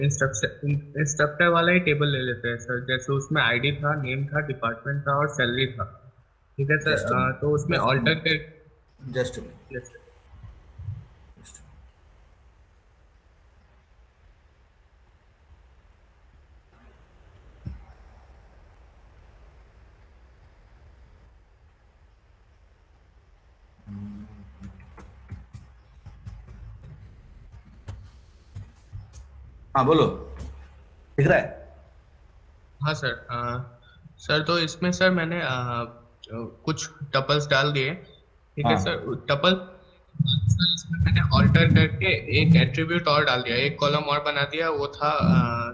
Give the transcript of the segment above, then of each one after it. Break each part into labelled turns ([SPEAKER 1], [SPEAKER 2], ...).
[SPEAKER 1] Instructor वाला ही table ले लेते हैं सर। जैसे उसमें आईडी था, नेम था, डिपार्टमेंट था और सैलरी था। ठीक है सर।
[SPEAKER 2] जस्ट
[SPEAKER 1] तो उसमें ऑल्टर कर।
[SPEAKER 2] जस्ट
[SPEAKER 1] यस
[SPEAKER 2] हाँ बोलो, दिख रहा है।
[SPEAKER 1] हाँ सर। सर तो इसमें सर मैंने कुछ टपल्स डाल दिए। ठीक है
[SPEAKER 2] हाँ
[SPEAKER 1] सर। टपल सर इसमें मैंने ऑल्टर करके एक एट्रीब्यूट और डाल दिया, एक कॉलम और बना दिया। वो था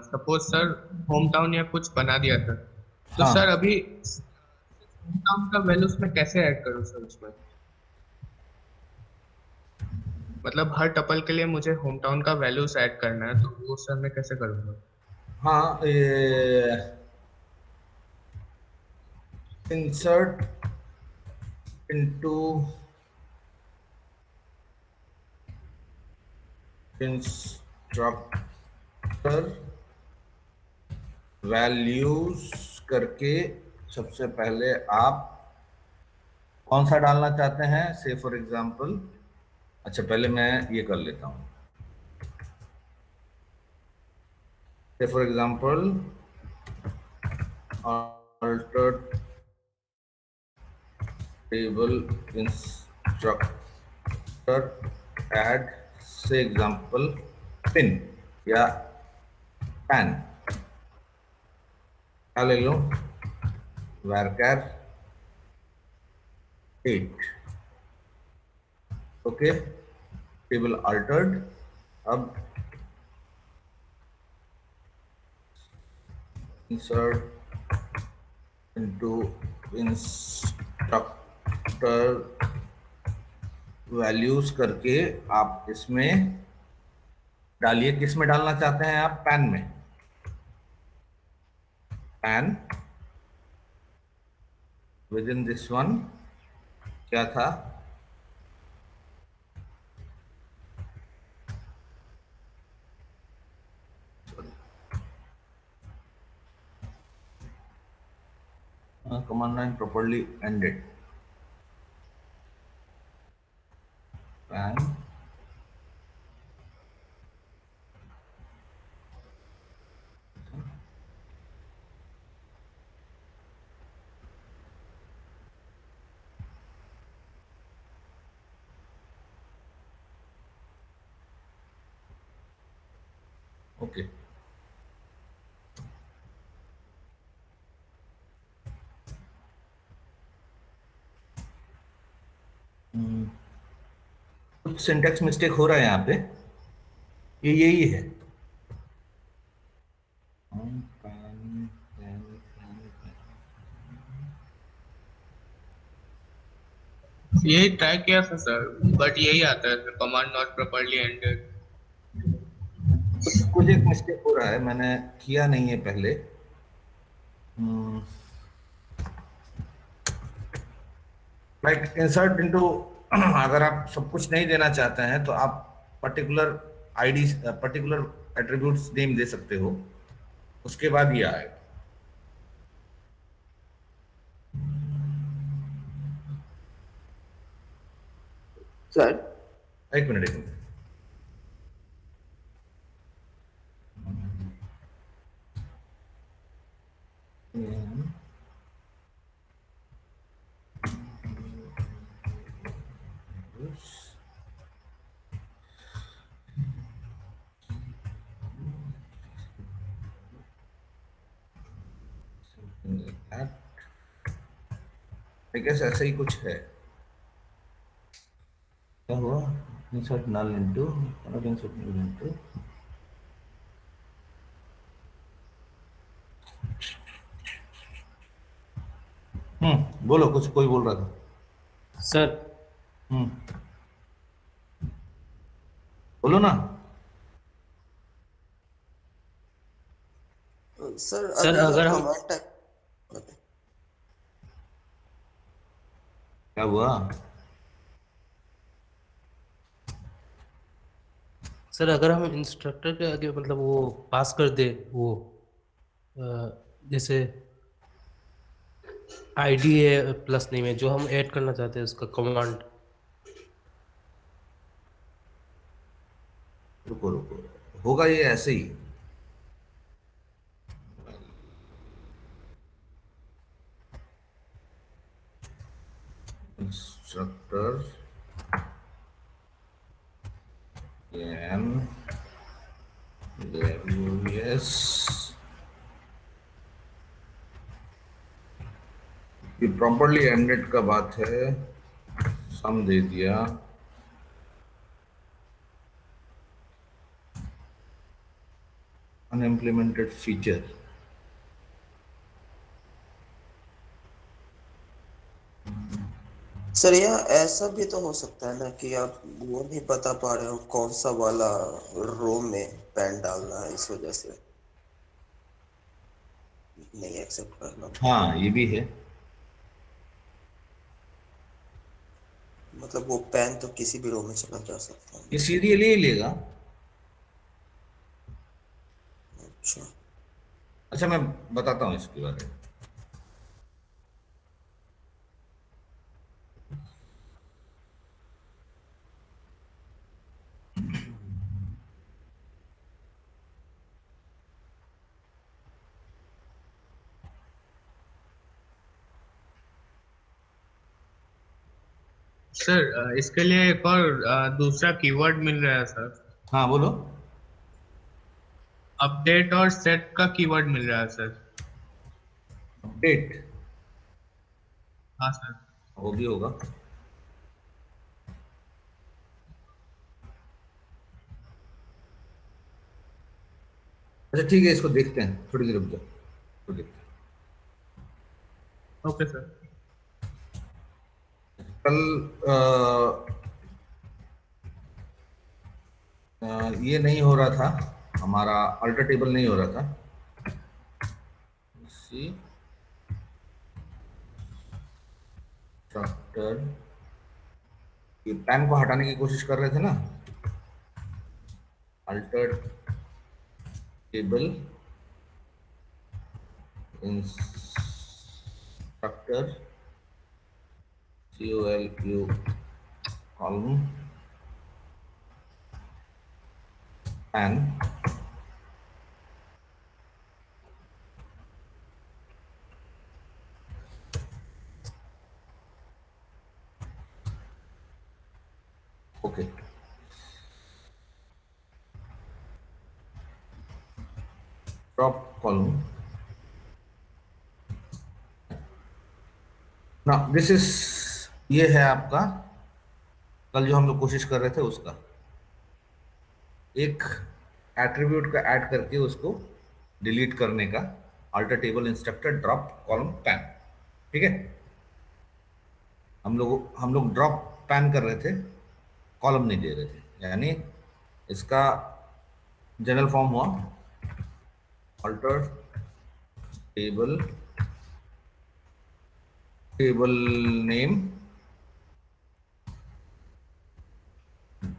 [SPEAKER 1] सपोज सर होम टाउन या कुछ बना दिया सर। तो सर
[SPEAKER 2] हाँ।
[SPEAKER 1] अभी होम टाउन का वैल्यू उसमें कैसे ऐड करूँ सर उसमें? मतलब हर टपल के लिए मुझे होम टाउन का वैल्यूज ऐड करना है, तो वो सर मैं कैसे करूँगा?
[SPEAKER 2] हाँ, ये इंसर्ट इनटू इंस्ट्रक्टर वैल्यूज करके सबसे पहले आप कौन सा डालना चाहते हैं, से फॉर एग्जांपल। अच्छा, पहले मैं ये कर लेता हूँ। से for example alter table instructor add, से एग्जांपल पिन या पैन क्या ले लो, varchar 8। Okay, table Altered. अब इंसर्ट इनटू इंस्ट्रक्टर वैल्यूज करके आप इसमें डालिए। किस में डालना चाहते हैं आप, पैन में। Pan with in this one क्या था, command line properly ended, pan okay. कुछ सिंटेक्स मिस्टेक हो रहा है यहाँ पे, ये यही है।
[SPEAKER 1] यही ट्राई किया था सर, बट यही आता है sir, command not properly ended.
[SPEAKER 2] कुछ कुछ एक मिस्टेक हो रहा है, मैंने किया नहीं है पहले। लाइक इंसर्ट इनटू अगर आप सब कुछ नहीं देना चाहते हैं तो आप particular ID, particular attributes name दे सकते हो, उसके बाद ये आएगा।
[SPEAKER 3] सर
[SPEAKER 2] एक मिनट, एक मिनट। आई गेस ऐसा ही कुछ है। क्या हुआ, insert null into, not insert null into. बोलो, कुछ कोई बोल रहा था।
[SPEAKER 4] सर
[SPEAKER 2] हम्म बोलो ना।
[SPEAKER 3] सर
[SPEAKER 4] सर
[SPEAKER 3] अगर
[SPEAKER 4] अगर
[SPEAKER 3] आप
[SPEAKER 4] हम
[SPEAKER 3] कमांड टाइप,
[SPEAKER 2] क्या हुआ?
[SPEAKER 4] सर अगर हम इंस्ट्रक्टर के आगे मतलब वो पास कर दे वो जैसे आईडी है प्लस नेम है जो हम ऐड करना चाहते हैं उसका कमांड।
[SPEAKER 2] रुको रुको, होगा ये ऐसे ही। इंस्ट्रक्टर एन एस, ये प्रॉपरली एंडेड का बात है, सम दे दिया, अनइम्प्लीमेंटेड फीचर।
[SPEAKER 3] सर यहाँ ऐसा भी तो हो सकता है ना कि आप वो नहीं बता पा रहे हो कौन सा वाला रो में पैन डालना है, इस वजह से नहीं एक्सेप्ट करना।
[SPEAKER 2] हाँ ये भी है।
[SPEAKER 3] मतलब वो पैन तो किसी भी रो में चला जा सकता है।
[SPEAKER 2] ये सीरियली ही लेगा।
[SPEAKER 3] अच्छा
[SPEAKER 2] अच्छा मैं बताता हूँ इसके बारे में।
[SPEAKER 1] सर इसके लिए एक और दूसरा कीवर्ड मिल रहा है सर।
[SPEAKER 2] हाँ बोलो।
[SPEAKER 1] अपडेट और सेट का कीवर्ड मिल रहा है सर।
[SPEAKER 2] अपडेट
[SPEAKER 1] हाँ सर।
[SPEAKER 2] वो भी होगा। अच्छा ठीक है, इसको देखते हैं, थोड़ी देर रुक जाओ, तो देखते हैं।
[SPEAKER 1] Okay sir.
[SPEAKER 2] कल ये नहीं हो रहा था, हमारा अल्टर टेबल नहीं हो रहा था। सी स्ट्रक्चर, ये पैन को हटाने की कोशिश कर रहे थे ना, alter table instructor COLU column and okay, drop column. Now this is, ये है आपका कल जो हम लोग कोशिश कर रहे थे उसका, एक एट्रीब्यूट का ऐड करके उसको डिलीट करने का, alter table instructor drop column pan. ठीक है, हम लोग ड्रॉप पैन कर रहे थे, कॉलम नहीं दे रहे थे, यानी इसका जनरल फॉर्म हुआ alter table name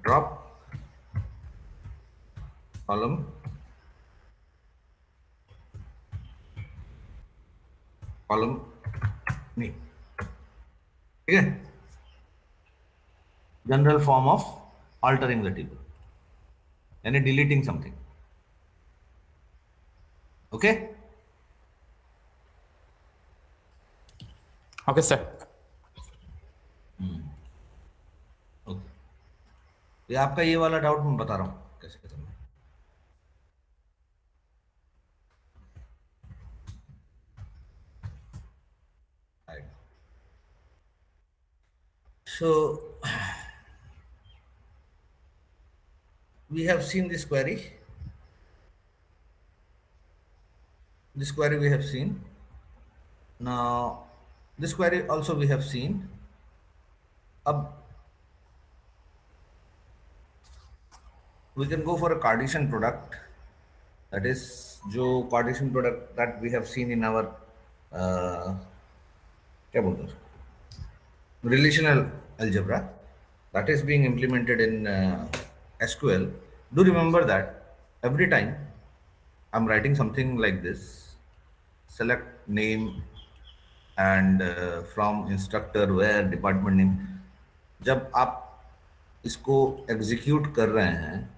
[SPEAKER 2] drop column नहीं। ठीक है, general form of altering the table, यानी deleting something. Okay
[SPEAKER 5] okay sir.
[SPEAKER 2] Okay, ये आपका ये वाला डाउट मैं बता रहा हूं कैसे करना है। So we have seen this query. This query we have seen. Now this query also we have seen. अब we can go for a Cartesian product, that is जो Cartesian product that we have seen in our क्या बोलते हैं relational algebra, that is being implemented in SQL. Do remember that every time I'm writing something like this, select name and from instructor where department name. जब आप इसको execute कर रहे हैं,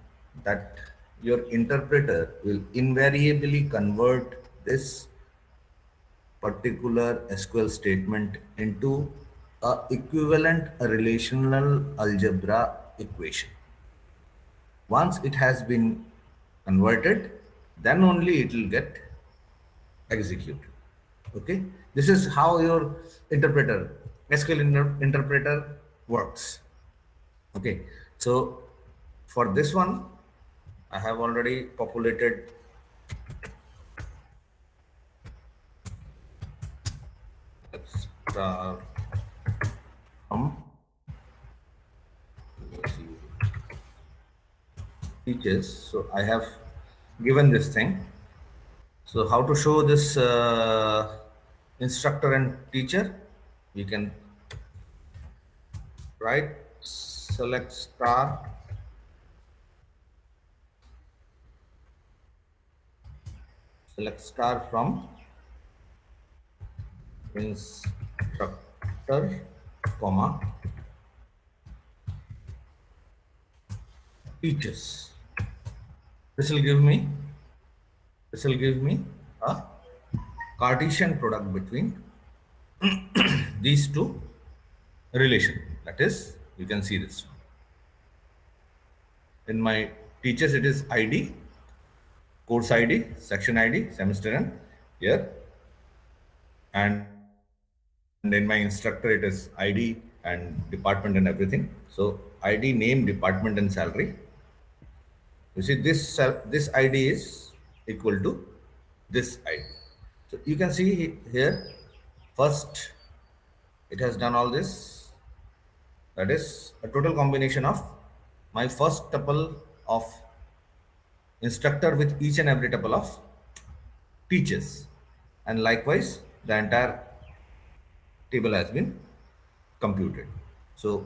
[SPEAKER 2] that your interpreter will invariably convert this particular SQL statement into a equivalent relational algebra equation. Once it has been converted, then only it will get executed. Okay, this is how your interpreter, SQL interpreter works. Okay, so for this one I have already populated star from teachers. So I have given this thing. So how to show this instructor and teacher? You can write select star from instructor, comma, teachers. This will give me a Cartesian product between these two relation. That is, you can see this. In my teachers it is ID, course ID, section ID, semester and year, and in my instructor it is ID and department and everything. So ID, name, department and salary. You see this ID is equal to this ID. So you can see here, first it has done all this. That is a total combination of my first tuple of instructor with each and every tuple of teachers, and likewise the entire table has been computed. So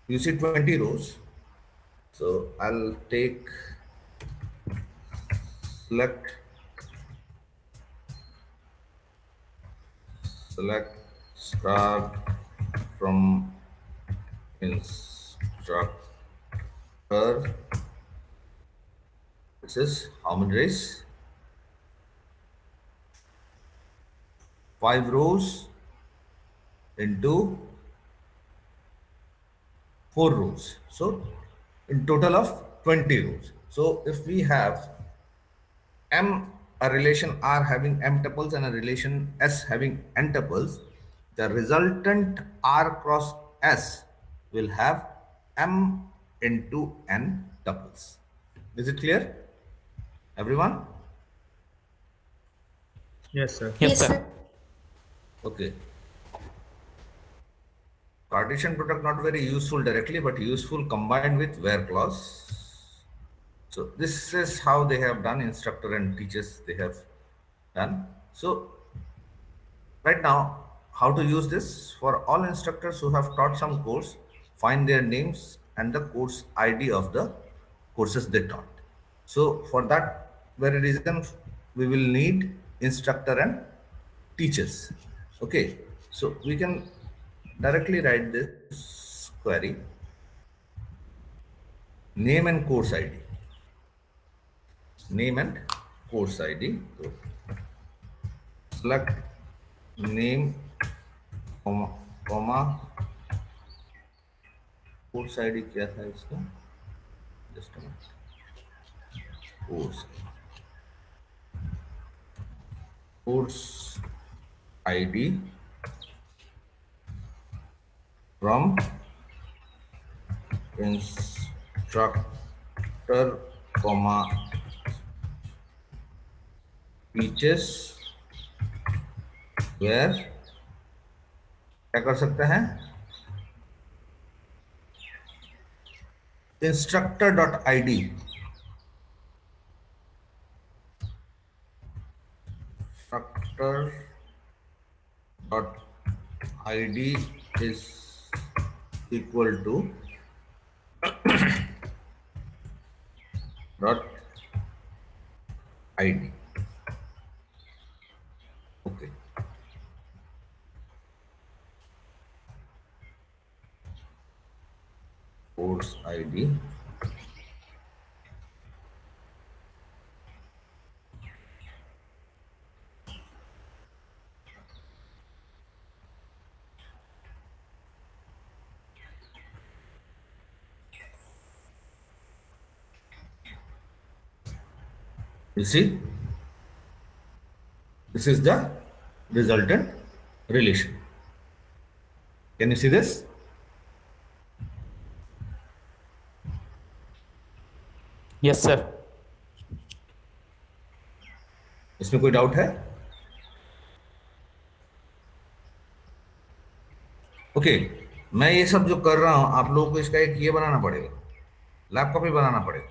[SPEAKER 2] you see 20 rows. So I'll take select star from instructor. This is how many rows? 5 rows into 4 rows. So in total of 20 rows. So if we have a relation R having m tuples and a relation S having n tuples, the resultant R cross S will have m into n tuples. Is it clear, everyone?
[SPEAKER 1] Yes, sir.
[SPEAKER 4] Yes, sir.
[SPEAKER 2] Okay. Cartesian product not very useful directly, but useful combined with where clause. So this is how they have done, instructor and teachers they have done. So right now, how to use this? For all instructors who have taught some course, find their names and the course ID of the courses they taught. So for that very reason, we will need instructor and teachers. Okay, so we can directly write this query, name and course ID. Name and course ID. So select name, comma, course ID क्या था इसका? Just a minute. Course ID from instructor, comma, teachers, where क्या कर सकते हैं? instructor.id instructor.id is equal to ID. Okay. Course ID. You see, this is the resultant relation. Can you see this?
[SPEAKER 4] Yes sir.
[SPEAKER 2] इसमें कोई doubt है? Okay, मैं ये सब जो कर रहा हूं, आप लोगों को इसका एक ये बनाना पड़ेगा, लैब कॉपी बनाना पड़ेगा.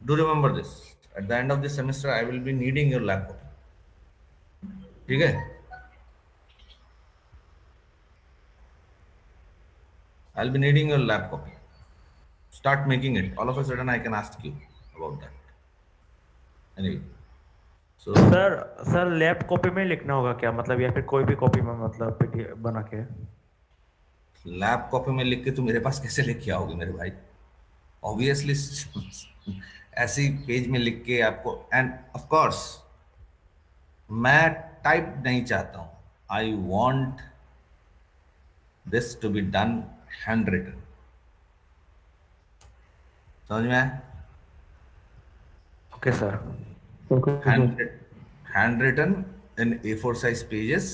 [SPEAKER 2] Do remember this, at the end of this semester I will be needing your lab copy. ठीक है? I'll be needing your lab copy. Start making it. All of a sudden, I can ask you about that. Anyway, so
[SPEAKER 5] sir lab copy में लिखना होगा क्या, मतलब या फिर कोई भी कॉपी में, मतलब पीडीएफ बना के?
[SPEAKER 2] लैब कॉपी में लिख के तुम मेरे पास कैसे लेके आओगे मेरे भाई? ऑब्वियसली ऐसी पेज में लिख के आपको, एंड ऑफ कोर्स मैं टाइप नहीं चाहता हूं. I want this to be done handwritten. समझ में आया?
[SPEAKER 5] Okay sir.
[SPEAKER 2] Handwritten in A4 size pages,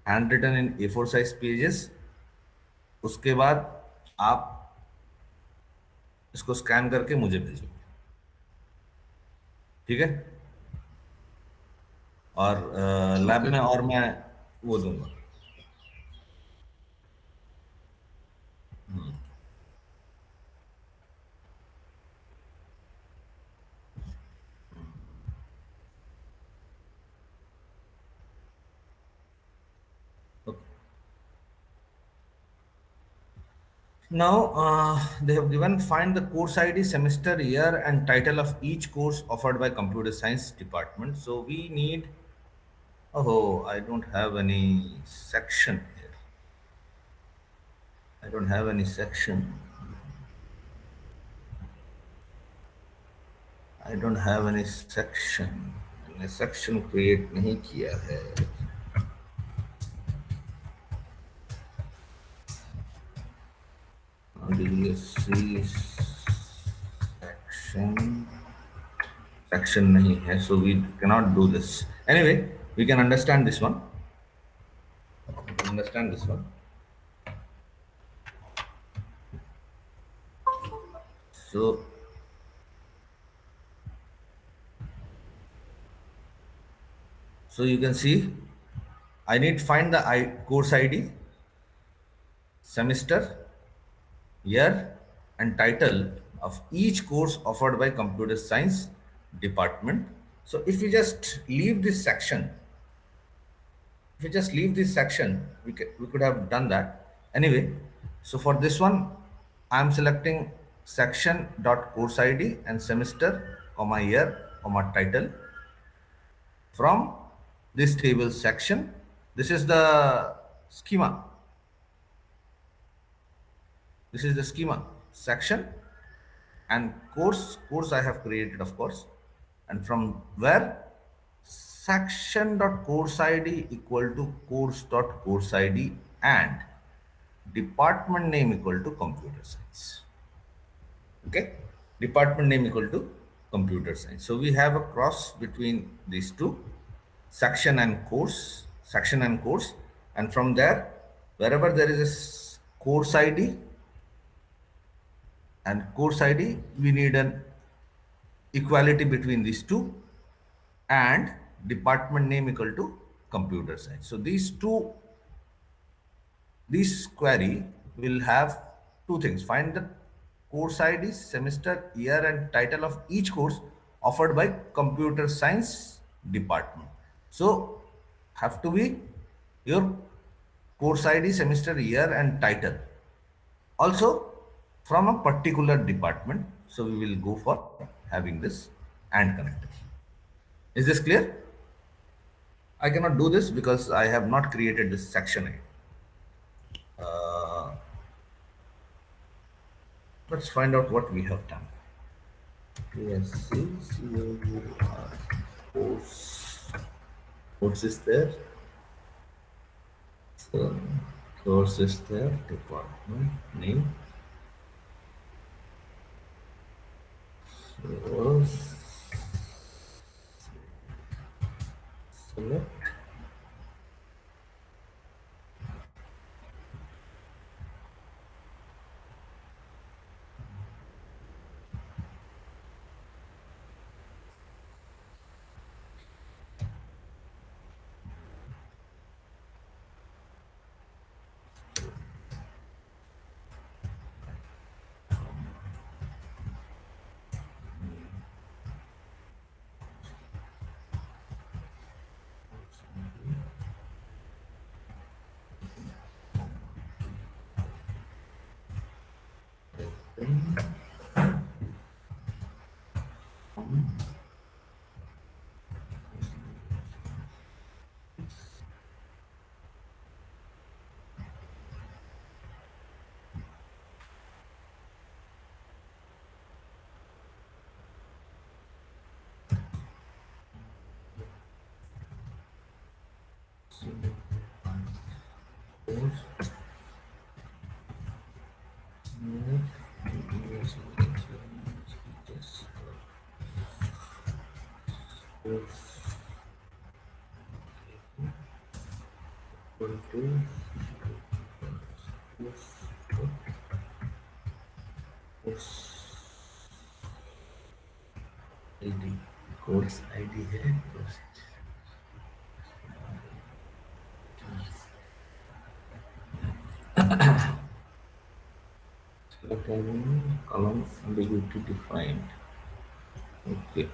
[SPEAKER 2] handwritten in A4 size pages. उसके बाद आप इसको स्कैन करके मुझे भेजो. ठीक है? और लैब में और मैं वो दूंगा. Now they have given, find the course ID, semester, year, and title of each course offered by computer science department. So we need, oh, I don't have any section here. I don't have any section. I don't have any section. मैंने section create नहीं किया है. DSC section नहीं है, so we cannot do this. Anyway, we can understand this one. Understand this one. So you can see, I need to find the course ID, semester, year, and title of each course offered by computer science department. So if we just leave this section, we could have done that. Anyway, so for this one, I'm selecting section dot course ID and semester, comma year, comma title from this table section. This is the schema. This is the schema section, and course I have created, of course, and from where section dot course ID equal to course dot course ID and department name equal to computer science. Okay, department name equal to computer science. So we have a cross between these two, section and course, and from there, wherever there is a course ID and course ID, we need an equality between these two, and department name equal to computer science. So this query will have two things: find the course ID, semester, year, and title of each course offered by computer science department. So have to be your course ID, semester, year, and title. Also from a particular department. So we will go for having this and connector. Is this clear? I cannot do this because I have not created this section. Uh, let's find out what we have done. Course. Course is there. So, course is there. Department name. Course. Select. ID course ID है course select element column ambiguity defined. Okay.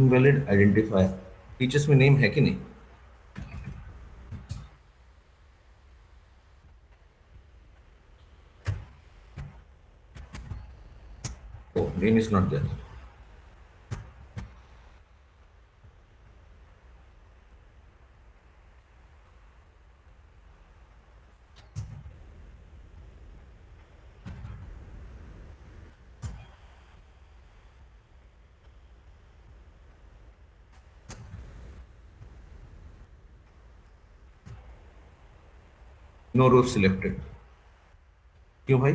[SPEAKER 2] Invalid identifier teachers में name है कि नहीं? Oh, name is not there. No row selected. क्यों भाई?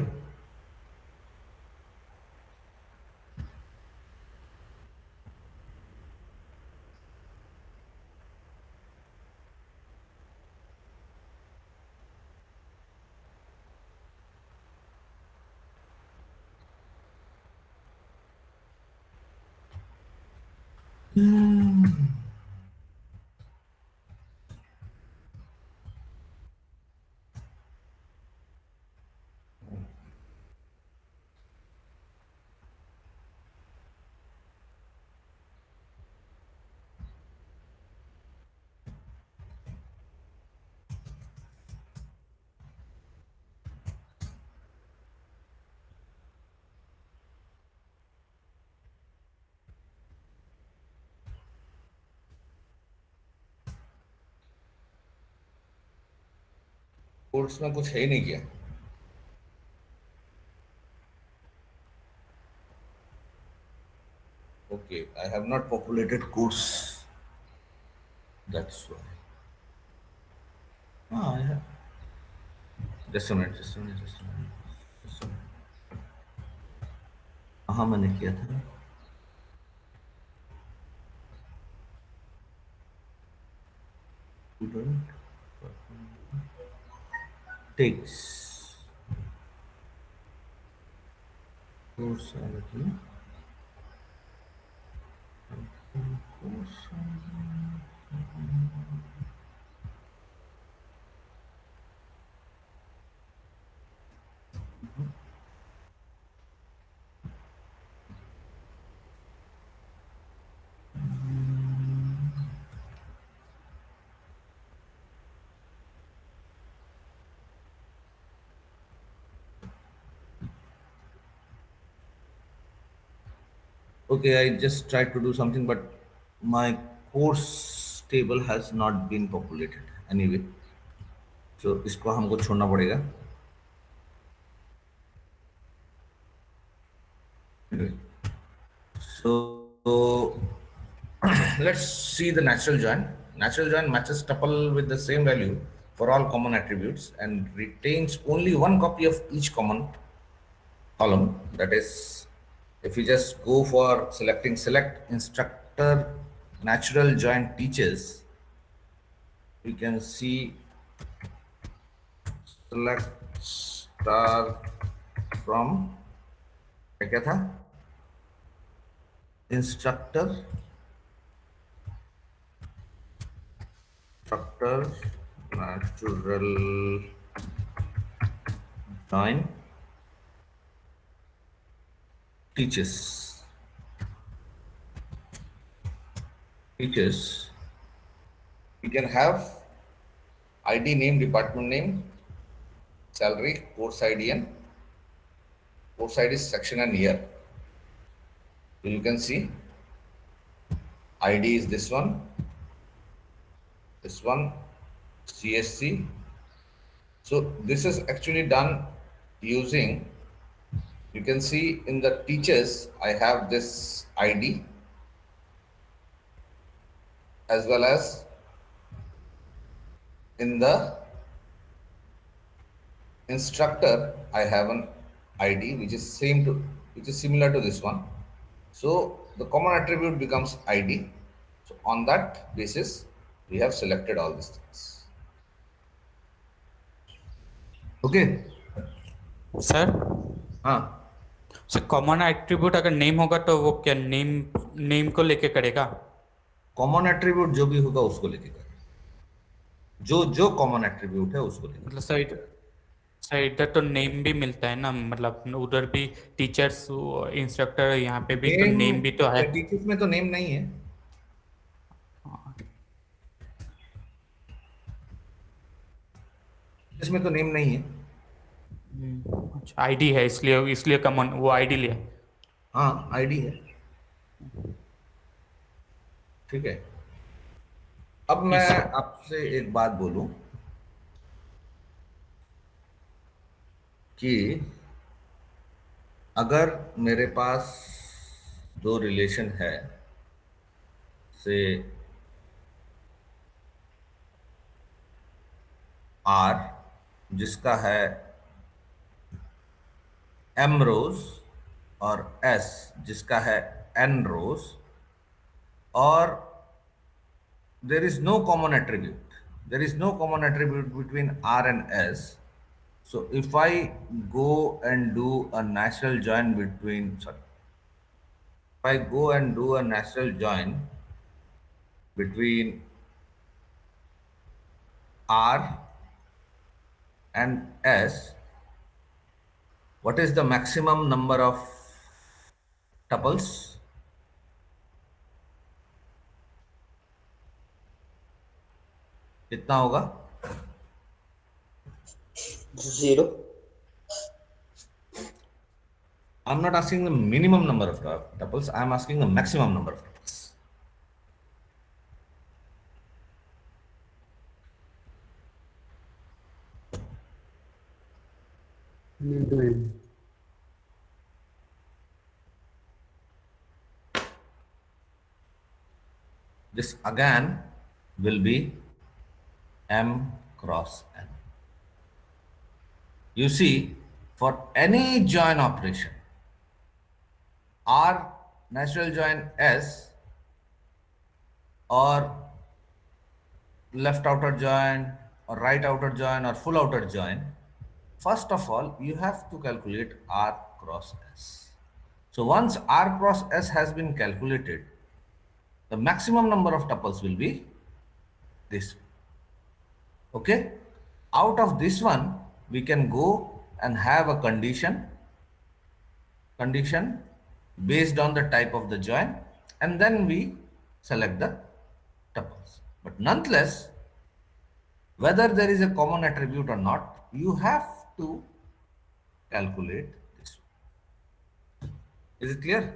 [SPEAKER 2] Course में कुछ है ही नहीं किया. Okay, I have not populated course. That's why. I have. Just a minute. कहाँ मैंने किया था? Student takes course ID. Okay, I just tried to do something, but my course table has not been populated. Anyway, so इसको हमको छोड़ना पड़ेगा. Anyway, so let's see the natural join. Natural join matches tuple with the same value for all common attributes and retains only one copy of each common column. That is, if you just go for select instructor natural join teachers, you can see select star from क्या था instructor natural join teachers. We can have ID, name, department name, salary, course ID, and course ID, section and year. So you can see ID is this one, CSC. So this is actually done using, you can see in the teachers, I have this ID as well as in the instructor, I have an ID which is similar to this one. So the common attribute becomes ID. So on that basis, we have selected all these things. Okay.
[SPEAKER 6] Sir
[SPEAKER 2] हाँ.
[SPEAKER 6] Sir common attribute अगर name होगा तो वो क्या name को लेके करेगा?
[SPEAKER 2] Common attribute जो भी होगा उसको लेके करेगा. जो कॉमन एट्रीब्यूट है उसको लेके.
[SPEAKER 6] मतलब सर इधर तो नेम भी मिलता है ना, मतलब उधर भी टीचर्स इंस्ट्रक्टर, यहाँ पे भी तो नेम भी तो है.
[SPEAKER 2] टीचर्स में तो नेम नहीं है. इसमें तो नेम नहीं है.
[SPEAKER 6] अच्छा, आईडी है, इसलिए कॉमन वो आईडी लिया.
[SPEAKER 2] हाँ, आईडी है. ठीक है. अब मैं आपसे एक बात बोलूं कि अगर मेरे पास दो रिलेशन है, से R जिसका है M रोज और S जिसका है N रोज, और there is no common attribute between R and S. So if I go and do a natural join between R and S, what is the maximum number of tuples? कितना होगा?
[SPEAKER 3] 0.
[SPEAKER 2] I'm not asking the minimum number of tuples. I'm asking the maximum number of tuples. This again will be M cross N. You see, for any join operation, R natural join S or left outer join or right outer join or full outer join, first of all, you have to calculate R cross S. So once R cross S has been calculated, the maximum number of tuples will be this. Okay? Out of this one, we can go and have a condition based on the type of the join, and then we select the tuples. But nonetheless, whether there is a common attribute or not, you have to calculate this. Is it clear?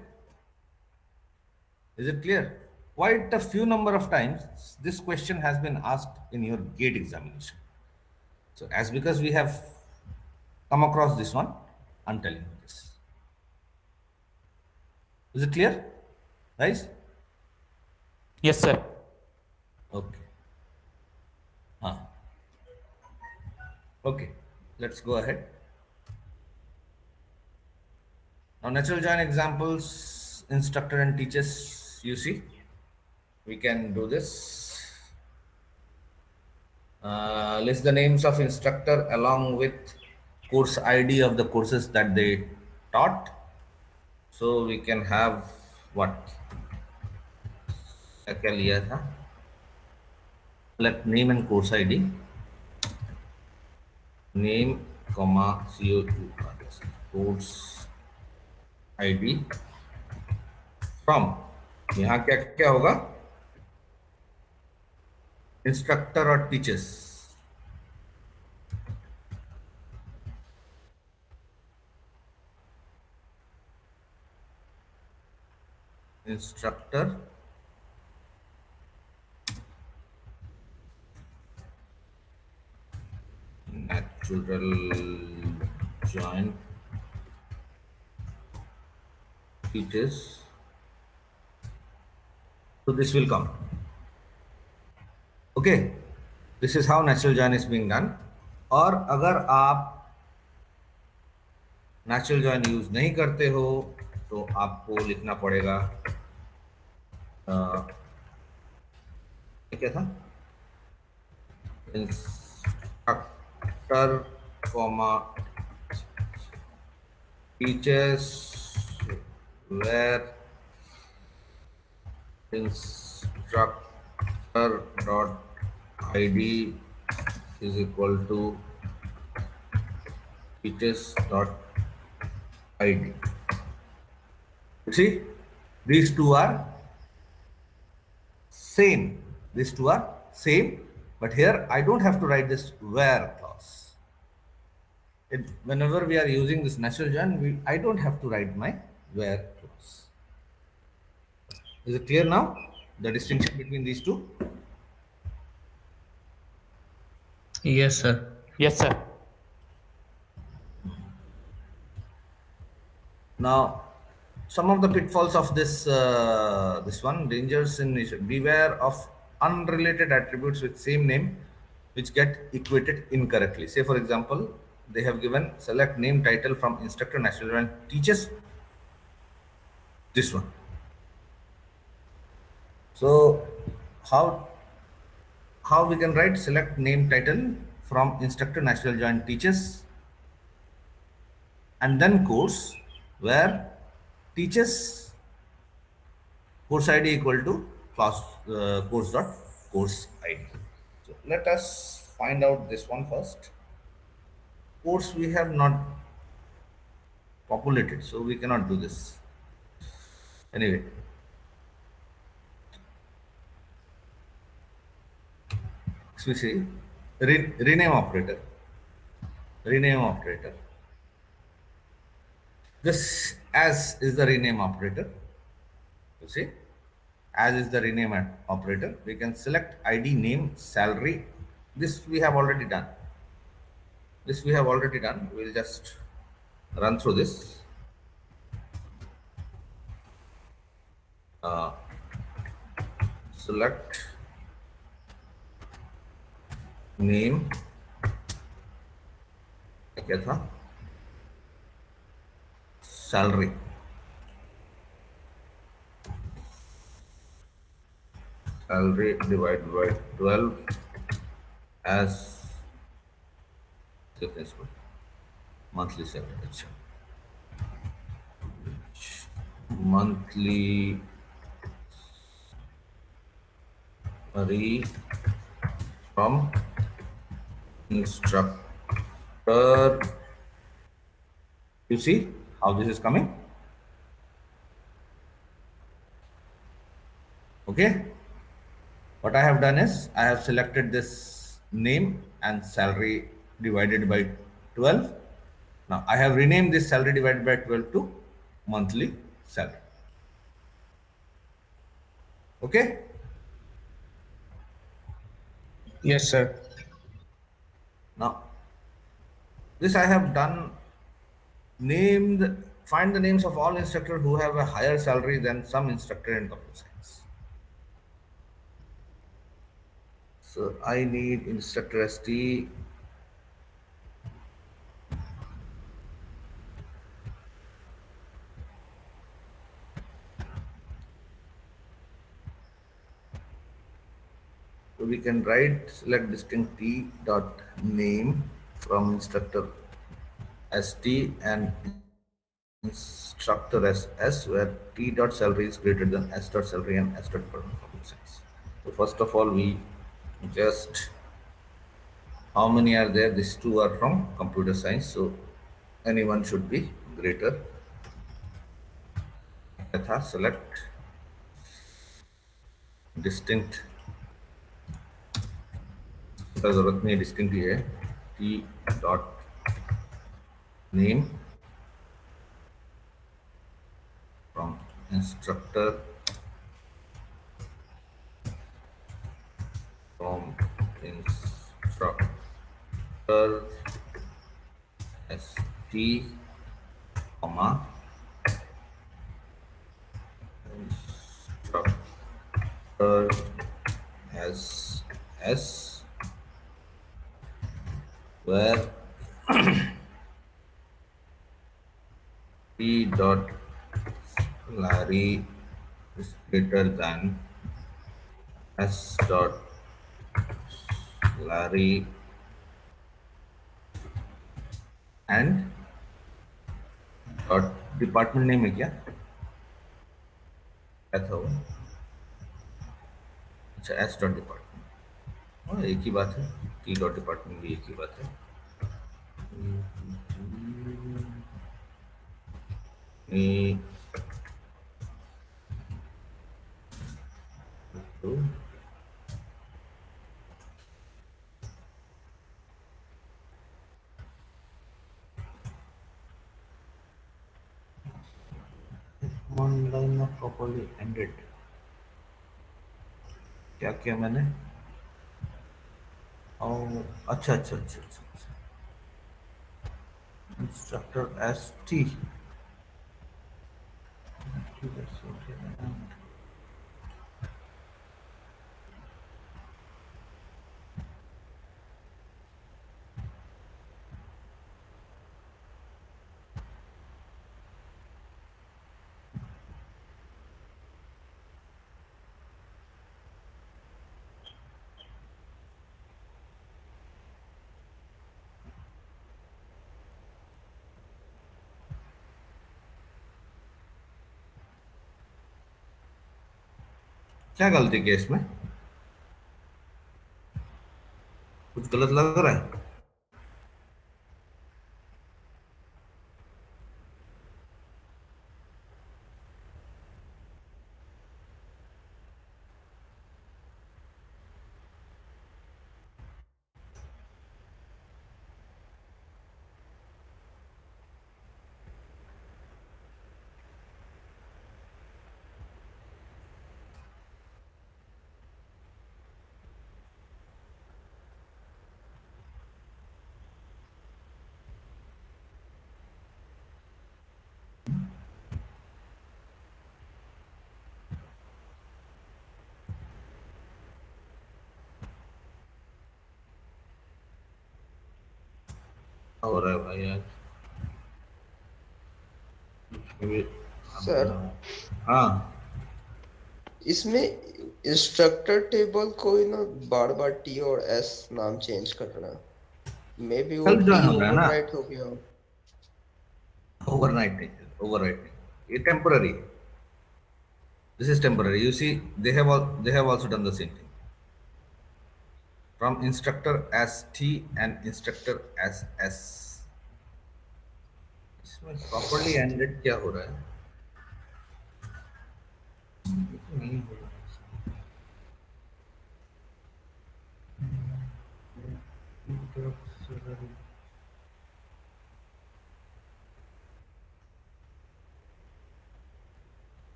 [SPEAKER 2] Is it clear? Quite a few number of times this question has been asked in your GATE examination. So as because we have come across this one, I'm telling you this. Is it clear, guys?
[SPEAKER 6] Yes, sir.
[SPEAKER 2] Okay. Okay, let's go ahead. Now natural join examples, instructor and teachers, you see. We can do this. List the names of instructor along with course ID of the courses that they taught. So we can have what? क्या लिया था? Select name and course ID. Name, comma, course ID from. यहाँ क्या क्या होगा? Instructor or teachers. Instructor natural join teachers. So this will come. Okay, this is how natural join is being done. और अगर आप natural join यूज नहीं करते हो तो आपको लिखना पड़ेगा क्या था? Instructor, comma, teachers where instructor dot id is equal to teachers dot id. You see, these two are same. These two are same, but here I don't have to write this where clause. Whenever we are using this natural join, I don't have to write my where clause. Is it clear now? The distinction between these two?
[SPEAKER 1] Yes, sir.
[SPEAKER 6] Yes, sir.
[SPEAKER 2] Now, some of the pitfalls of this this one, dangers in beware of unrelated attributes with same name which get equated incorrectly. Say for example, they have given select name title from instructor natural join teachers, this one. So how we can write select name title from instructor natural join teachers and then course where teachers course ID equal to class course dot course ID. So let us find out this one first. Course we have not populated, so we cannot do this. Anyway, so we see rename operator. Rename operator. This as is the rename operator. You see, as is the rename operator. We can select ID, name, salary. This we have already done. This we have already done. We'll just run through this. Select name. क्या था? Salary. salary divided by 12 as monthly salary. अच्छा, monthly salary from instructor. You see how this is coming? Okay. What I have done is I have selected this name and salary divided by 12. Now I have renamed this salary divided by 12 to monthly salary. Okay.
[SPEAKER 1] Yes, sir.
[SPEAKER 2] Now this I have done. Find the names of all instructors who have a higher salary than some instructor in computer science. So I need instructor ST. So we can write select distinct T dot name from instructor ST and instructor S where T dot salary is greater than S dot salary and S dot per computer science. So first of all, we just how many are there? These two are from computer science, so anyone should be greater. तथा select distinct का जरूरत नहीं, distinct ही है. T dot name from instructor ST comma instructor S where T dot salary is greater than S dot salary and dot department name है क्या था वो? अच्छा, एस डॉट डिपार्टमेंट, हाँ एक ही बात है. टी डॉट डिपार्टमेंट भी एक ही बात है. One line not properly ended. क्या किया मैंने? अच्छा अच्छा अच्छा अच्छा, इंस्ट्रक्टर एस टी. क्या गलती की इसमें? कुछ गलत लग रहा है? हो रहा है भाई यार.
[SPEAKER 3] सर
[SPEAKER 2] हाँ
[SPEAKER 3] इसमें इंस्ट्रक्टर टेबल को ही ना बार बार टी और एस नाम चेंज करना, मे बी वो
[SPEAKER 2] सेल्फ ज्वाइन
[SPEAKER 3] टी
[SPEAKER 2] हो गया ना,
[SPEAKER 3] ओवरराइट हो गया हो।
[SPEAKER 2] ओवरनाइट नहीं, ओवरराइट नहीं, ये temporary, this is temporary. You see they have also done the same thing from instructor as T and instructor as S। इसमें प्रॉपर्ली एंडेड क्या हो रहा है? नहीं हो रहा है।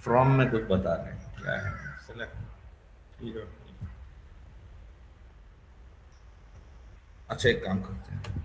[SPEAKER 2] फ्रॉम में कुछ बता रहे हैं, क्या है? सेलेक्ट। अच्छा, एक काम करते हैं,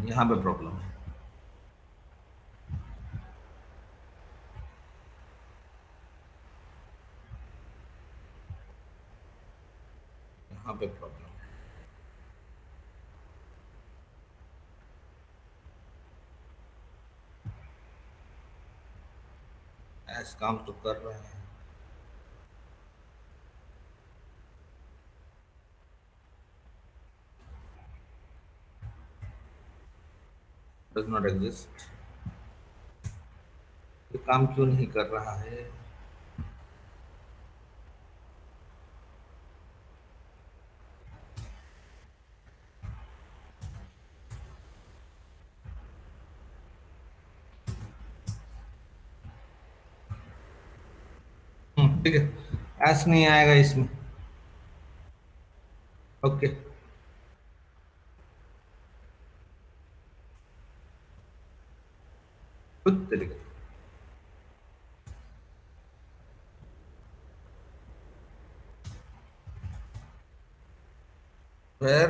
[SPEAKER 2] यहाँ पे प्रॉब्लम है। यहाँ पे प्रॉब्लम है। ऐसा काम तो कर रहे हैं। Does not exist। ये काम क्यों नहीं कर रहा है? ठीक है, ऐस नहीं आएगा इसमें। ओके, कुछ तरीके फिर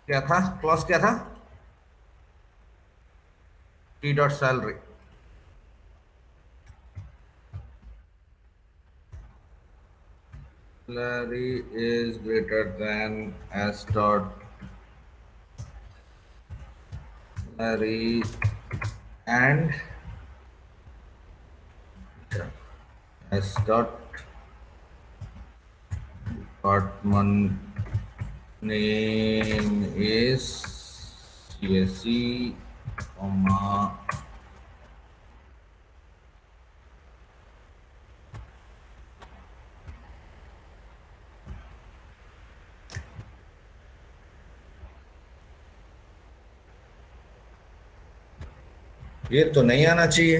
[SPEAKER 2] क्या था, क्लॉज क्या था? T dot salary, salary is greater than s dot salary and s dot department name is CSE, comma ये तो नहीं आना चाहिए।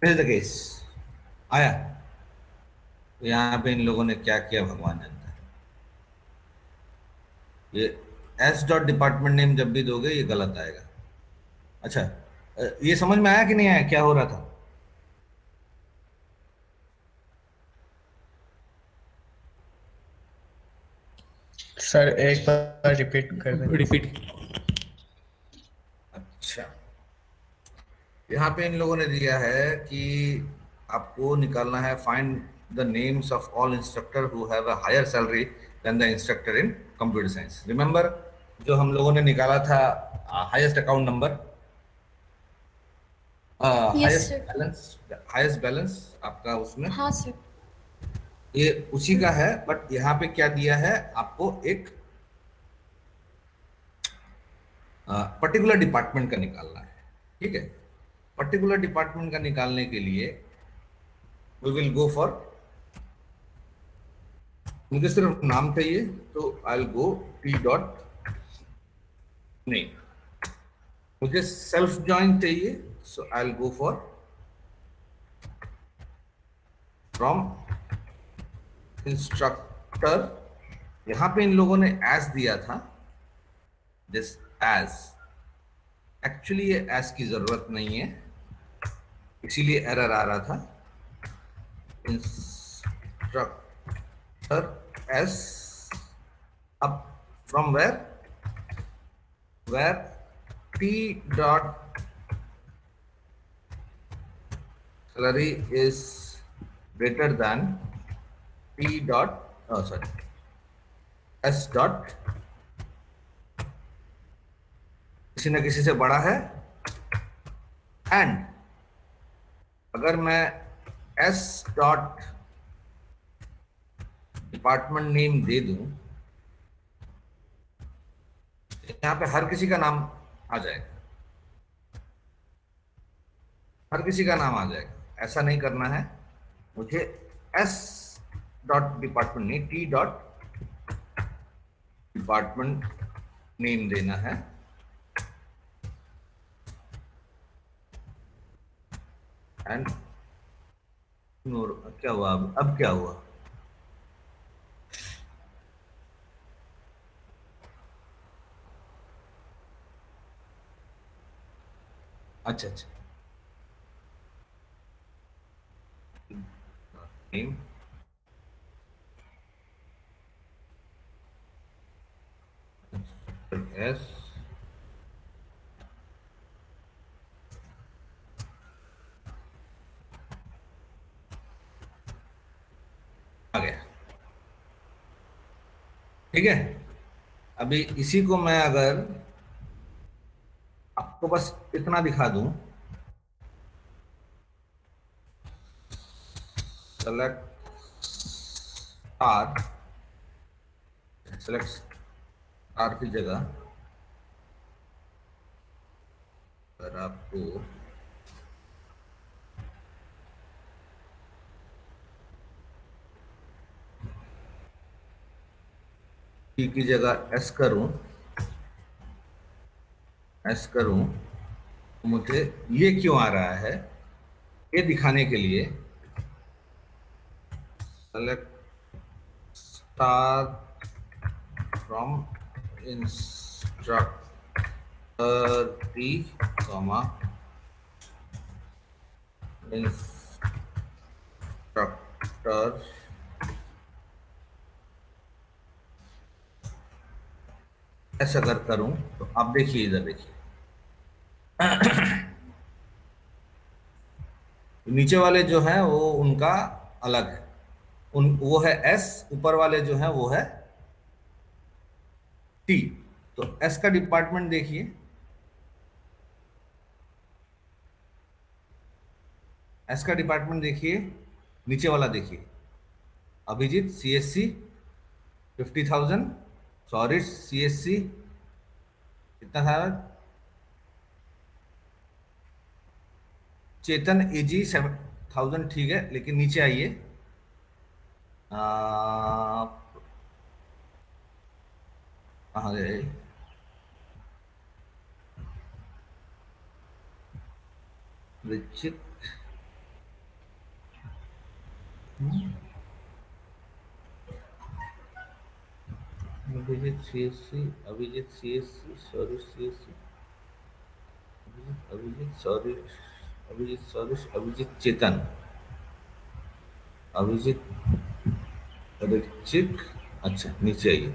[SPEAKER 2] This is the case। आया, यहाँ पे इन लोगों ने क्या किया भगवान जानता है। ये एस डॉट डिपार्टमेंट नेम जब भी दोगे ये गलत आएगा। अच्छा, ये समझ में आया कि नहीं आया क्या हो रहा था?
[SPEAKER 1] सर एक बार रिपीट कर दें।
[SPEAKER 6] रिपीट।
[SPEAKER 2] अच्छा, यहाँ पे इन लोगों ने दिया है कि आपको निकालना है find the names of all instructor who have a higher salary than the instructor in computer science. Remember जो हम लोगों ने निकाला था highest account number,
[SPEAKER 7] Yes, sir.
[SPEAKER 2] highest balance आपका उसमें
[SPEAKER 7] हाँ सर.
[SPEAKER 2] ये उसी का है, बट यहाँ पे क्या दिया है आपको, एक पर्टिकुलर डिपार्टमेंट का निकालना है, ठीक है। पर्टिकुलर डिपार्टमेंट का निकालने के लिए वी विल गो फॉर, मुझे सिर्फ नाम चाहिए तो I will go T dot name. मुझे सेल्फ ज्वाइन चाहिए, so I will go for from instructor. यहां पे इन लोगों ने एस दिया था, दिस एस, एक्चुअली ये एस की जरूरत नहीं है, इसीलिए एरर आ रहा था। इंस्ट्रक्टर एस, अब from where T dot salary is greater than T dot S dot किसी न किसी से बड़ा है, एंड अगर मैं एस डॉट डिपार्टमेंट नेम दे दूं, यहां पे हर किसी का नाम आ जाएगा, हर किसी का नाम आ जाएगा। ऐसा नहीं करना है, मुझे S dot department name, T dot department name देना है, एंड क्या हुआ, अब क्या हुआ, अच्छा नेम एस आ गया, ठीक है। अभी इसी को मैं अगर आपको बस इतना दिखा दूं, सेलेक्ट आर, सेलेक्ट आर की जगह अगर आपको टी की जगह एस करूं, तो मुझे ये क्यों आ रहा है, ये दिखाने के लिए select star from instructor T comma instructor ऐसा अगर करूं तो आप देखिए, इधर देखिए नीचे वाले जो हैं वो उनका अलग है, वो है एस, ऊपर वाले जो हैं वो है टी। तो एस का डिपार्टमेंट देखिए, एस का डिपार्टमेंट देखिए, नीचे वाला देखिए, अभिजीत सीएससी 50,000, सॉरी सीएससी कितना था, चेतन एजी 7,000, ठीक है। लेकिन नीचे आइए, कहाँ गए, Richik Abhijeet CSC, Abhijeet CSC, sorry CSC, Abhijeet sorry, Abhijeet sorry, Abhijeet Chetan, Abhijeet Richik, अच्छा नीचे आइए,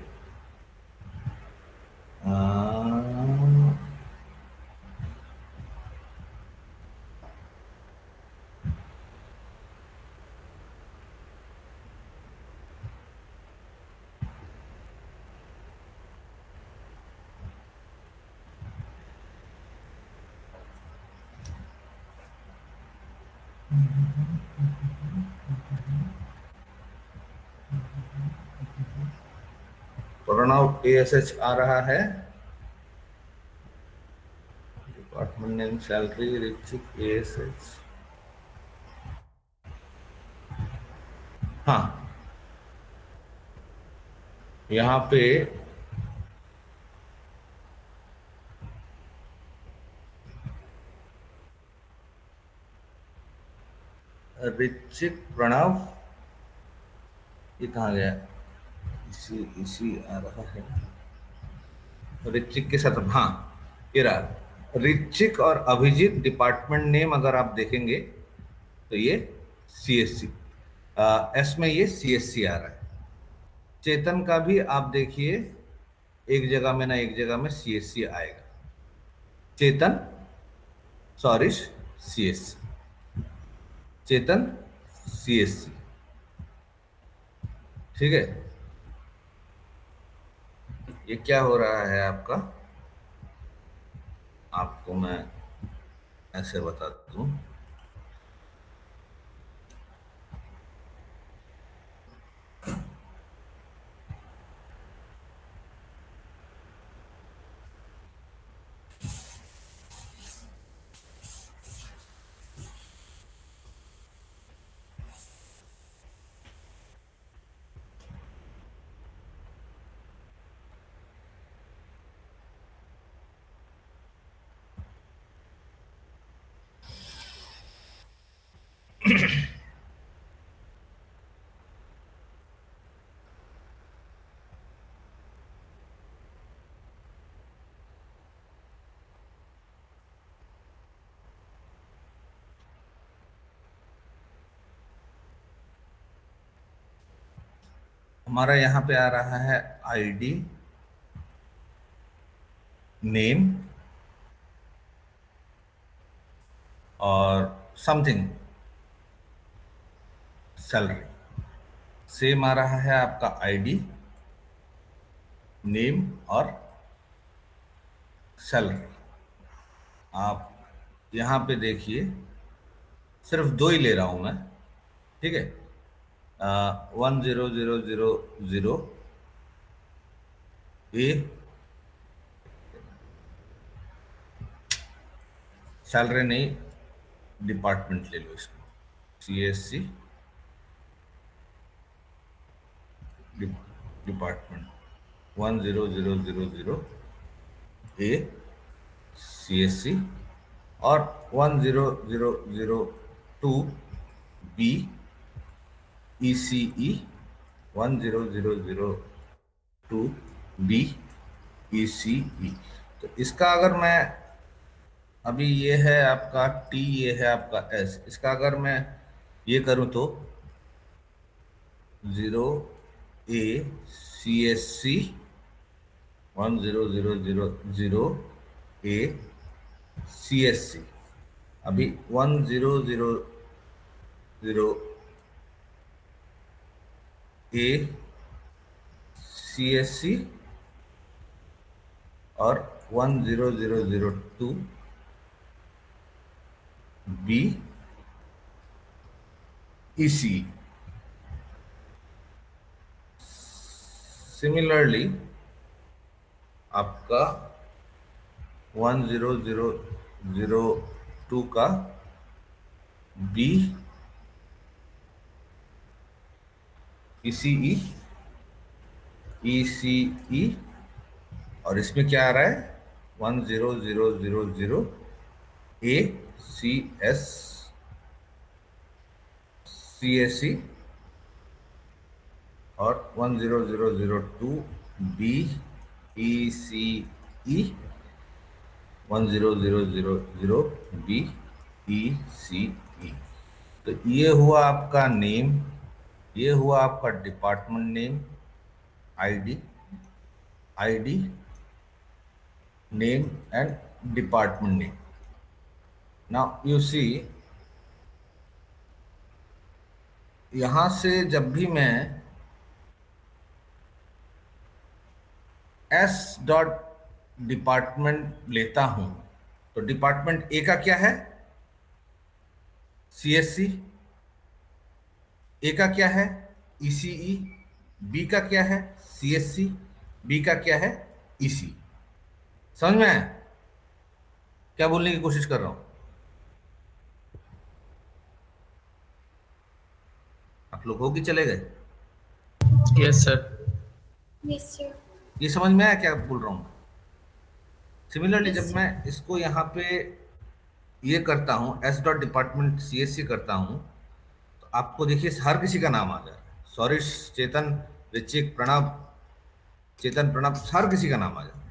[SPEAKER 2] प्रणव ASH आ रहा है, department name salary Ritik ASH, हाँ यहाँ पे ऋतिक प्रणव, ये कहाँ गया, इसी इसी आ रहा है ऋतिक के साथ, हाँ ये रहा ऋतिक और अभिजीत। डिपार्टमेंट नेम अगर आप देखेंगे तो ये CSC, एस में ये CSC आ रहा है। चेतन का भी आप देखिए एक जगह में ना एक जगह में CSC आएगा, चेतन सॉरिश CSC, चेतन CSC, ठीक है। ये क्या हो रहा है आपका, आपको मैं ऐसे बता दूं, हमारा यहाँ पे आ रहा है ID, नेम और समथिंग सैलरी। सेम आ रहा है आपका ID, नेम और सैलरी। आप यहाँ पे देखिए सिर्फ दो ही ले रहा हूँ मैं, ठीक है। 10000 ए सैलरी नहीं, डिपार्टमेंट ले लो इसको, CSC डिपार्टमेंट 10000 ए CSC और 10002 B ECE 10002 B ECE। तो इसका अगर मैं अभी, ये है आपका T, ये है आपका S, इसका अगर मैं ये करूं तो 0A CSC 10000 A CSC, अभी 10000 A CSC और 10002 B ECE। सिमिलरली आपका 10002 का B ECE ECE और इसमें क्या आ रहा है 10000 A CS CSC और 10002 B ECE 10000 B ECE। तो ये हुआ आपका नेम, ये हुआ आपका department name, ID name and department name. Now you see, यहां से जब भी मैं S डॉट डिपार्टमेंट लेता हूं तो डिपार्टमेंट A का क्या है CSC, ए का क्या है ECE, बी का क्या है CSC, बी का क्या है EC। समझ में आया क्या बोलने की कोशिश कर रहा हूं? आप लोग हो कि चले गए?
[SPEAKER 1] Yes sir.
[SPEAKER 7] Yes, sir.
[SPEAKER 2] ये समझ में आया क्या बोल रहा हूं? सिमिलरली
[SPEAKER 7] Yes,
[SPEAKER 2] जब
[SPEAKER 7] sir.
[SPEAKER 2] मैं इसको यहाँ पे ये करता हूँ S.Department CSC करता हूँ, तो आपको देखिए हर किसी का नाम आ जा रहा है। सौरिश, चेतन, ऋचिक, प्रणव, चेतन, प्रणव, हर किसी का नाम आ जा रहा है।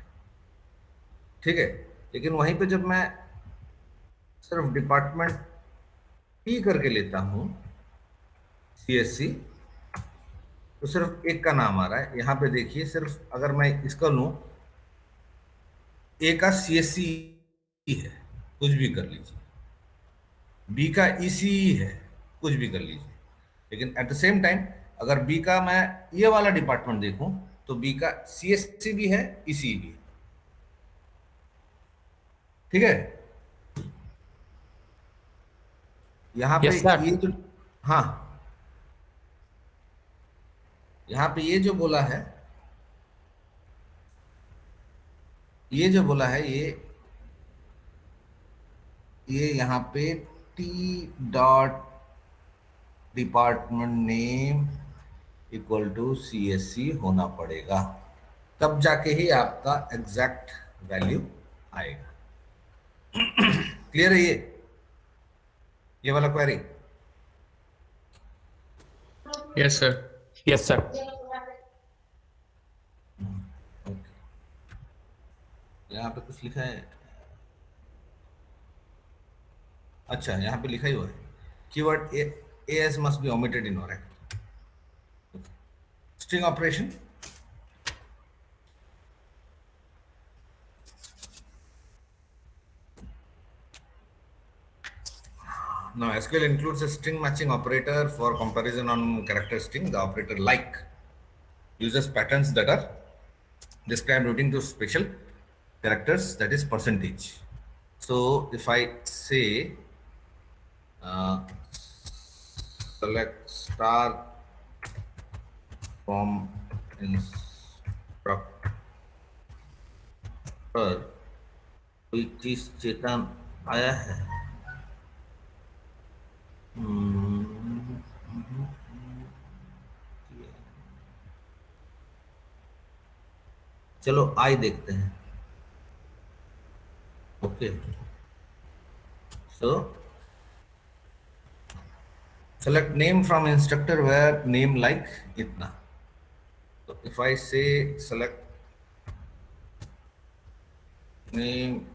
[SPEAKER 2] ठीक है, लेकिन वहीं पे जब मैं सिर्फ डिपार्टमेंट P करके लेता हूँ CSC, तो सिर्फ एक का नाम आ रहा है। यहाँ पे देखिए सिर्फ अगर मैं इसका लूँ, ए का CSC है, कुछ भी कर लीजिए, बी का ECE है, कुछ भी कर लीजिए, लेकिन एट द सेम टाइम अगर बी का मैं ये वाला डिपार्टमेंट देखूं तो बी का CSC भी है, ECE भी है। ठीक है, यहाँ पे
[SPEAKER 6] Yes, sir.
[SPEAKER 2] ये जो, हाँ, यहाँ पे ये जो बोला है, ये जो बोला है, ये यहाँ पे T.Department name equal to CSC होना पड़ेगा, तब जाके ही आपका एग्जैक्ट वैल्यू आएगा। क्लियर है ये वाला query?
[SPEAKER 1] Yes sir.
[SPEAKER 6] Yes, sir.
[SPEAKER 2] Okay, यहाँ पे कुछ लिखा है, अच्छा यहाँ पे लिखा ही हुआ है keyword AS must be omitted in Oracle. String operation, now SQL includes a string matching operator for comparison on character string. The operator like uses patterns that are described routing to special characters, that is percentage. So if I say select star from instructor, कोई चीज चेतन आया है? चलो आई देखते हैं। Okay, so select name from instructor where name like इतना। So if I say select name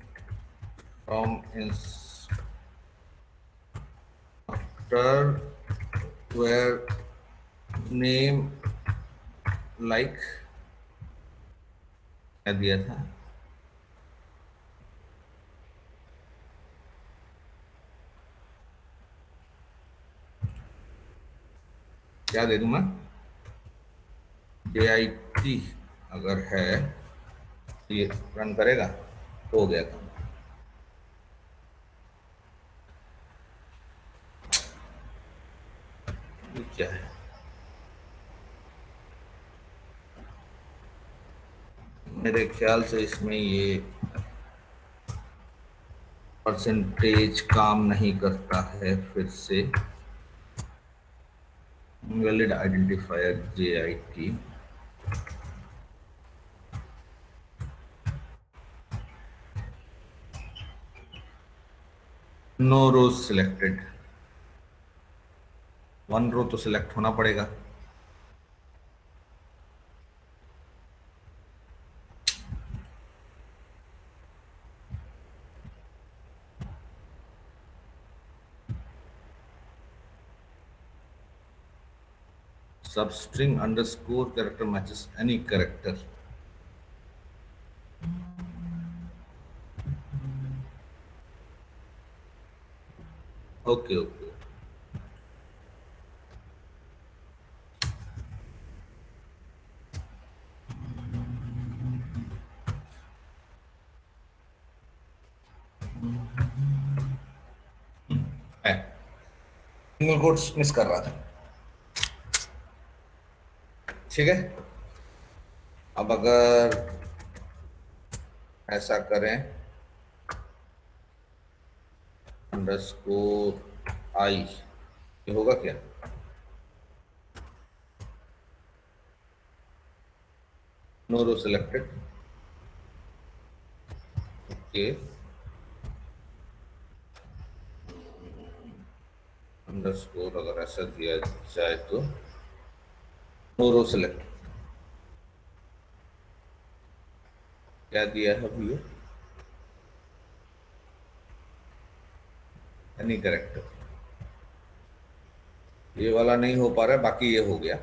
[SPEAKER 2] from instructor where name like क्या दिया था? क्या दे दूं मैं? JIT अगर है ये रन करेगा तो हो गया काम। ये क्या है? मेरे ख्याल से इसमें ये परसेंटेज काम नहीं करता है। फिर से वैलिड आइडेंटिफायर JIT, नो रोज सिलेक्टेड, वन रो तो सिलेक्ट होना पड़ेगा। Substring underscore character matches any character. Okay, okay. है सिंगल कोट्स मिस कर रहा था। ठीक है, अब अगर ऐसा करें अंडरस्कोर आई, ये होगा क्या? नो रो सिलेक्टेड। ओके, अंडरस्कोर अगर ऐसा दिया जाए तो नो रो सिलेक्ट, क्या दिया है अभी ये? एनी करेक्टर, ये वाला नहीं हो पा रहा है, बाकी ये हो गया।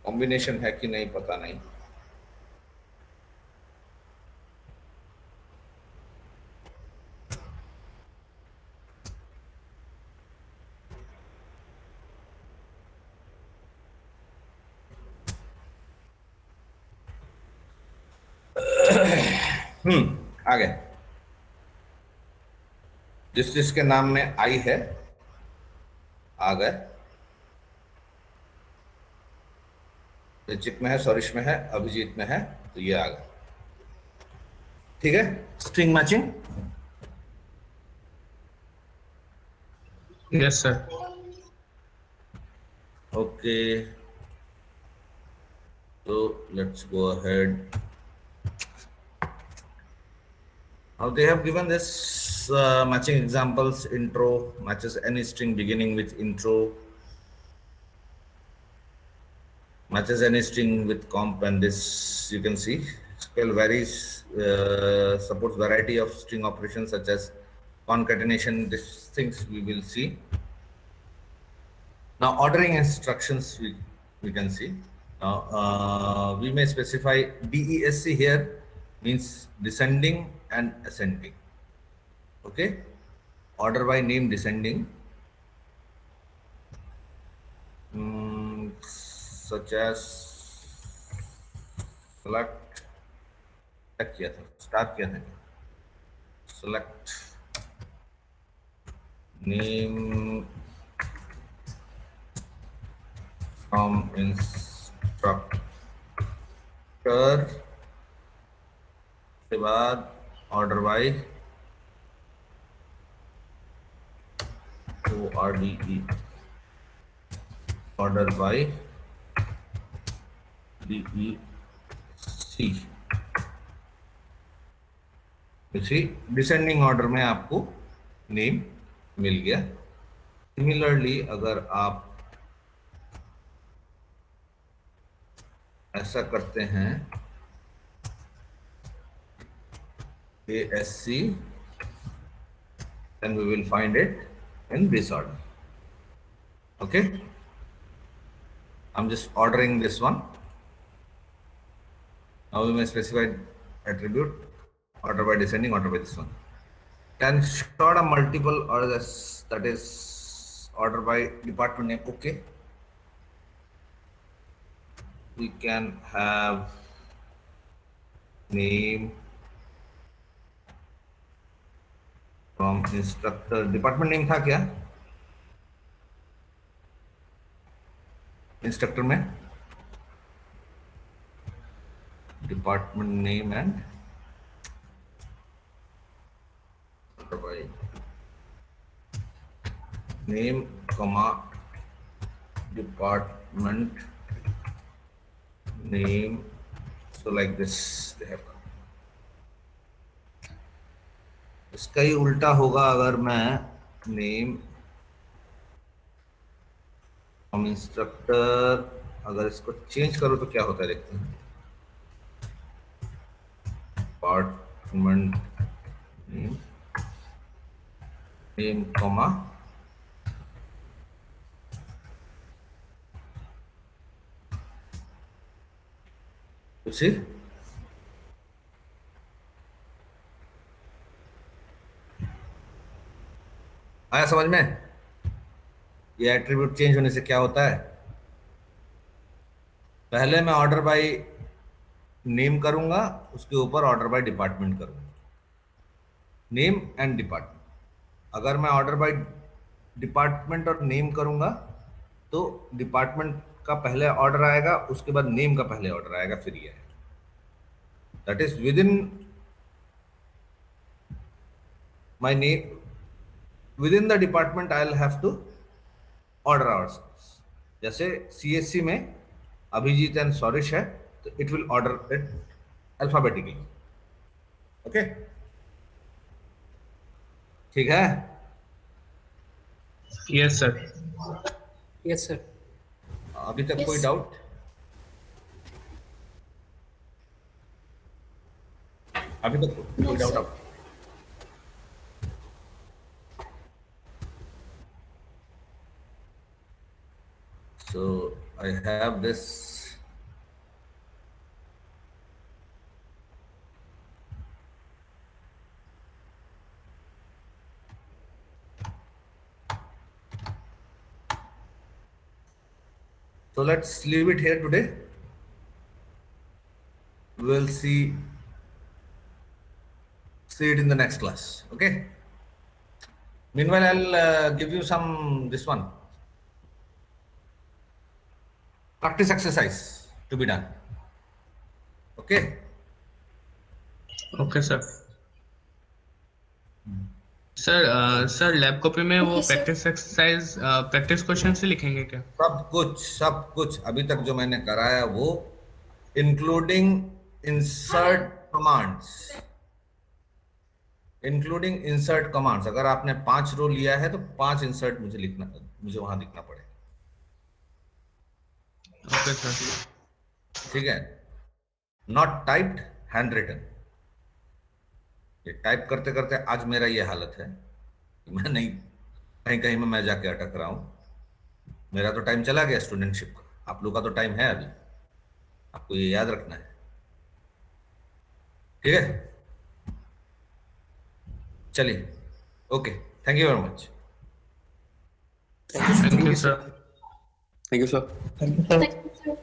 [SPEAKER 2] कॉम्बिनेशन है कि नहीं पता नहीं। आ गए। जिस जिसके नाम में आई है आ गए। ऋचिक में है, सौरिश में है, अभिजीत में है, तो ये आ गए। ठीक है, string matching.
[SPEAKER 1] Yes sir.
[SPEAKER 2] Okay, so let's go ahead. Now they have given this matching examples. Intro matches any string beginning with intro, matches any string with comp, and this you can see SQL varies, supports variety of string operations such as concatenation. These things we will see. Now ordering instructions we can see. Now we may specify DESC here, means descending and ascending. Okay, order by name descending, such as select, क्या किया था, start किया था, select name from instructor के बाद order by ORDE, order by DEC। इसी descending order में आपको नेम मिल गया। सिमिलरली अगर आप ऐसा करते हैं ASC, then we will find it in this order. Okay, I'm just ordering this one. Now we may specify attribute order by descending, order by this one. Can sort a multiple orders, that is order by department name. Okay, we can have name from instructor, department name था क्या instructor में? Department name and name comma department name, so like this they have. इसका ही उल्टा होगा अगर मैं name from instructor, अगर इसको चेंज करो तो क्या होता है देखते हैं। डिपार्टमेंट नेम कॉमा उसी आया समझ में? ये एट्रीब्यूट चेंज होने से क्या होता है, पहले मैं ऑर्डर बाय नेम करूंगा, उसके ऊपर ऑर्डर बाय डिपार्टमेंट करूंगा। Name and department. अगर मैं ऑर्डर बाय डिपार्टमेंट और नेम करूंगा तो डिपार्टमेंट का पहले ऑर्डर आएगा, उसके बाद नेम का पहले ऑर्डर आएगा, फिर ये है। That is with in my name, with in the department I will have to order ours. जैसे सीएससी में अभिजीत एंड सौरिश है तो it will order it alphabetically. Okay, ठीक है।
[SPEAKER 1] Yes sir.
[SPEAKER 4] Yes sir.
[SPEAKER 2] अभी तक
[SPEAKER 7] Yes.
[SPEAKER 2] कोई डाउट? अभी तक कोई
[SPEAKER 7] No,
[SPEAKER 2] डाउट
[SPEAKER 7] sir.
[SPEAKER 2] आप? So I have this. So let's leave it here today. We'll see it in the next class. Okay. Meanwhile, I'll give you some this one practice exercise to be done. Okay.
[SPEAKER 1] Okay sir. Sir lab copy में वो
[SPEAKER 7] Okay, sir.
[SPEAKER 1] Practice exercise practice question से लिखेंगे क्या?
[SPEAKER 2] सब कुछ अभी तक जो मैंने कराया वो इंक्लूडिंग इंसर्ट कमांड्स। अगर आपने 5 रो लिया है तो 5 इंसर्ट मुझे वहां दिखना पड़ेगा।
[SPEAKER 1] Okay sir.
[SPEAKER 2] ठीक है, नॉट टाइप्ड, हैंड रिटन। ये टाइप करते करते आज मेरा ये हालत है कि मैं नहीं, कहीं में मैं जाके अटक रहा हूं। मेरा तो टाइम चला गया स्टूडेंटशिप का, आप लोग का तो टाइम है अभी, आपको ये याद रखना है। ठीक है, चलिए, okay, thank you very much.
[SPEAKER 3] Thank you
[SPEAKER 1] thank you sir.
[SPEAKER 8] Thank you, sir.
[SPEAKER 7] Thank you, sir.